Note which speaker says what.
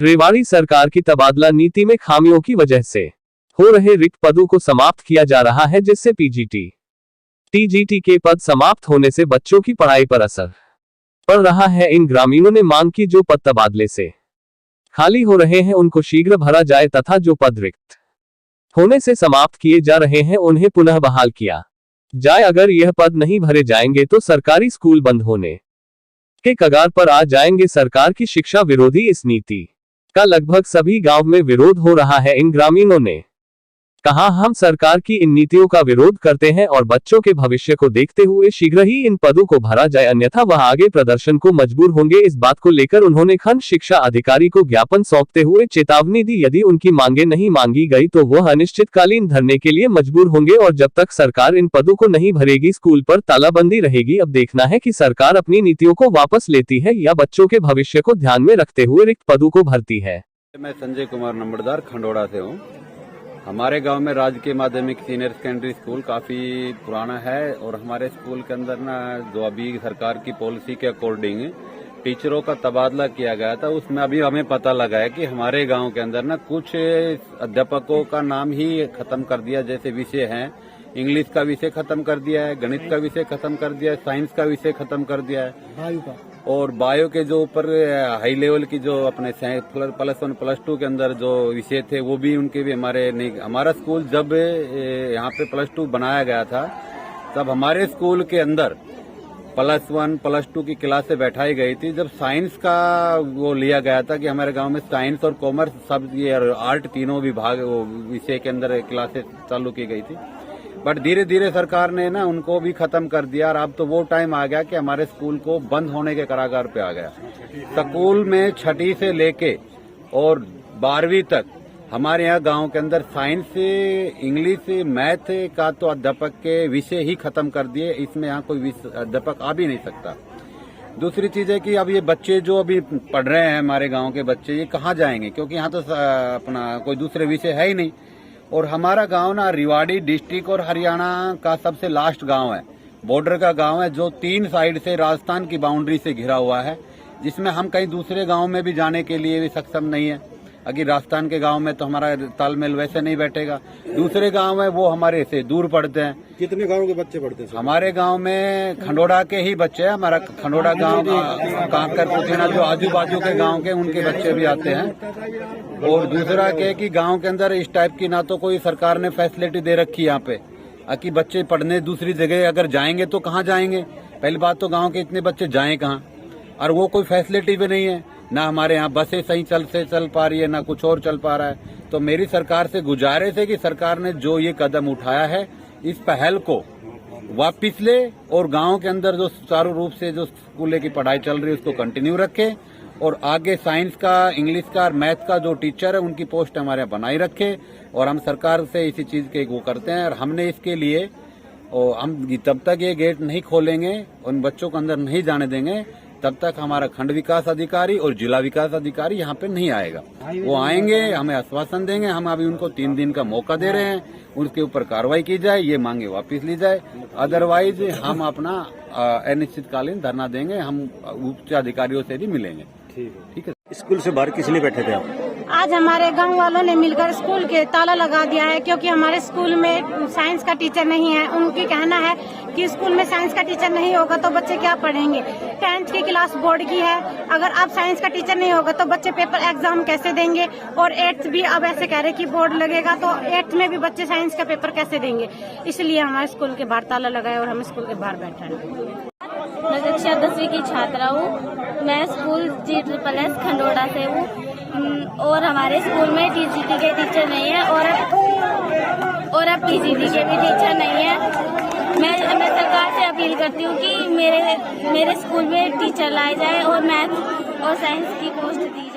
Speaker 1: रेवाड़ी सरकार की तबादला नीति में खामियों की वजह से हो रहे रिक्त पदों को समाप्त किया जा रहा है, जिससे पीजीटी, टीजीटी के पद समाप्त होने से बच्चों की पढ़ाई पर असर पड़ रहा है। इन ग्रामीणों ने मांग की जो पद तबादले से खाली हो रहे हैं उनको शीघ्र भरा जाए तथा जो पद रिक्त होने से समाप्त किए जा रहे हैं उन्हें पुनः बहाल किया जाए। अगर यह पद नहीं भरे जाएंगे तो सरकारी स्कूल बंद होने के कगार पर आ जाएंगे। सरकार की शिक्षा विरोधी इस नीति का लगभग सभी गांव में विरोध हो रहा है। इन ग्रामीणों ने कहा, हम सरकार की इन नीतियों का विरोध करते हैं और बच्चों के भविष्य को देखते हुए शीघ्र ही इन पदों को भरा जाए, अन्यथा वह आगे प्रदर्शन को मजबूर होंगे। इस बात को लेकर उन्होंने खंड शिक्षा अधिकारी को ज्ञापन सौंपते हुए चेतावनी दी, यदि उनकी मांगे नहीं मांगी गई तो वह अनिश्चितकालीन धरने के लिए मजबूर होंगे और जब तक सरकार इन पदों को नहीं भरेगी स्कूल पर तालाबंदी रहेगी। अब देखना है कि सरकार अपनी नीतियों को वापस लेती है या बच्चों के भविष्य को ध्यान में रखते हुए रिक्त पदों को भरती है।
Speaker 2: मैं संजय कुमार नंबरदार खंडोड़ा से हूँ। हमारे गांव में राजकीय माध्यमिक सीनियर सेकेंडरी स्कूल काफी पुराना है और हमारे स्कूल के अंदर ना जो अभी सरकार की पॉलिसी के अकॉर्डिंग टीचरों का तबादला किया गया था, उसमें अभी हमें पता लगा है कि हमारे गांव के अंदर ना कुछ अध्यापकों का नाम ही खत्म कर दिया। जैसे विषय हैं, इंग्लिश का विषय खत्म कर दिया है, गणित का विषय खत्म कर दिया है, साइंस का विषय खत्म कर दिया है और बायो के जो ऊपर हाई लेवल की जो अपने +1 +2 के अंदर जो विषय थे वो भी उनके भी हमारे नहीं। हमारा स्कूल जब यहाँ पे +2 बनाया गया था तब हमारे स्कूल के अंदर +1 +2 की क्लासें बैठाई गई थी। जब साइंस का वो लिया गया था कि हमारे गांव में साइंस और कॉमर्स सब ये आर्ट तीनों विभाग विषय के अंदर क्लासें चालू की गई थी, बट धीरे धीरे सरकार ने ना उनको भी खत्म कर दिया और अब तो वो टाइम आ गया कि हमारे स्कूल को बंद होने के कगार पे आ गया। स्कूल में 6ठी से लेके और 12वीं तक हमारे यहाँ गांव के अंदर साइंस, इंग्लिश, मैथ का तो अध्यापक के विषय ही खत्म कर दिए। इसमें यहाँ कोई अध्यापक आ भी नहीं सकता। दूसरी चीज है कि अब ये बच्चे जो अभी पढ़ रहे हैं हमारे गाँव के बच्चे, ये कहाँ जाएंगे, क्योंकि यहाँ तो अपना कोई दूसरे विषय है ही नहीं। और हमारा गांव ना रेवाड़ी डिस्ट्रिक्ट और हरियाणा का सबसे लास्ट गांव है, बॉर्डर का गांव है जो 3 साइड से राजस्थान की बाउंड्री से घिरा हुआ है, जिसमें हम कहीं दूसरे गांव में भी जाने के लिए भी सक्षम नहीं है। अगर राजस्थान के गांव में तो हमारा तालमेल वैसे नहीं बैठेगा, दूसरे गांव है वो हमारे से दूर पड़ते हैं।
Speaker 3: कितने गाँव के बच्चे पढ़ते हैं?
Speaker 2: हमारे गांव में खंडोड़ा के ही बच्चे हैं। हमारा खंडोड़ा गांव कांकर पुथीना जो आजू बाजू के गांव के उनके बच्चे भी आते हैं। और दूसरा क्या कि गांव के अंदर इस टाइप की ना तो कोई सरकार ने फैसिलिटी दे रखी यहाँ पे कि बच्चे पढ़ने दूसरी जगह अगर जाएंगे तो कहाँ जाएंगे। पहली बात तो गांव के इतने बच्चे जाएं कहाँ, और वो कोई फैसिलिटी भी नहीं है। ना हमारे यहाँ बसें सही चल पा रही है, ना कुछ और चल पा रहा है। तो मेरी सरकार से गुजारिश है कि सरकार ने जो ये कदम उठाया है इस पहल को वापिस ले और गांव के अंदर जो सुचारू रूप से जो स्कूल की पढ़ाई चल रही है उसको कंटिन्यू रखे और आगे साइंस का, इंग्लिश का और मैथ का जो टीचर है उनकी पोस्ट हमारे यहाँ बनाई रखे। और हम सरकार से इसी चीज के वो करते हैं और हमने इसके लिए और हम तब तक ये गेट नहीं खोलेंगे, उन बच्चों को अंदर नहीं जाने देंगे तब तक हमारा खंड विकास अधिकारी और जिला विकास अधिकारी यहाँ पे नहीं आएगा। वो आएंगे, हमें आश्वासन देंगे। हम अभी उनको 3 दिन का मौका दे रहे हैं, उसके ऊपर कार्रवाई की जाए, ये मांगे वापस ली जाए। अदरवाइज हम अपना अनिश्चितकालीन धरना देंगे, हम उच्च अधिकारियों से भी मिलेंगे। ठीक है।
Speaker 3: स्कूल से बाहर किस लिए बैठे थे आप?
Speaker 4: आज हमारे गांव वालों ने मिलकर स्कूल के ताला लगा दिया है, क्योंकि हमारे स्कूल में साइंस का टीचर नहीं है। उनकी कहना है कि स्कूल में साइंस का टीचर नहीं होगा तो बच्चे क्या पढ़ेंगे। 10th की क्लास बोर्ड की है, अगर आप साइंस का टीचर नहीं होगा तो बच्चे पेपर एग्जाम कैसे देंगे। और 8th भी अब ऐसे कह रहे कि बोर्ड लगेगा तो 8th में भी बच्चे साइंस का पेपर कैसे देंगे। इसलिए हमारे स्कूल के बाहर ताला लगाए और हम स्कूल के बाहर बैठे हैं।
Speaker 5: मैं कक्षा 10वीं की छात्रा हूँ। मैं स्कूल GSS खंडोड़ा से हूँ और हमारे स्कूल में टीजीटी के टीचर नहीं है और अब पीजीटी के भी टीचर नहीं है। मैं सरकार से अपील करती हूँ कि मेरे स्कूल में टीचर लाए जाए और मैथ और साइंस की पोस्ट दी जाए।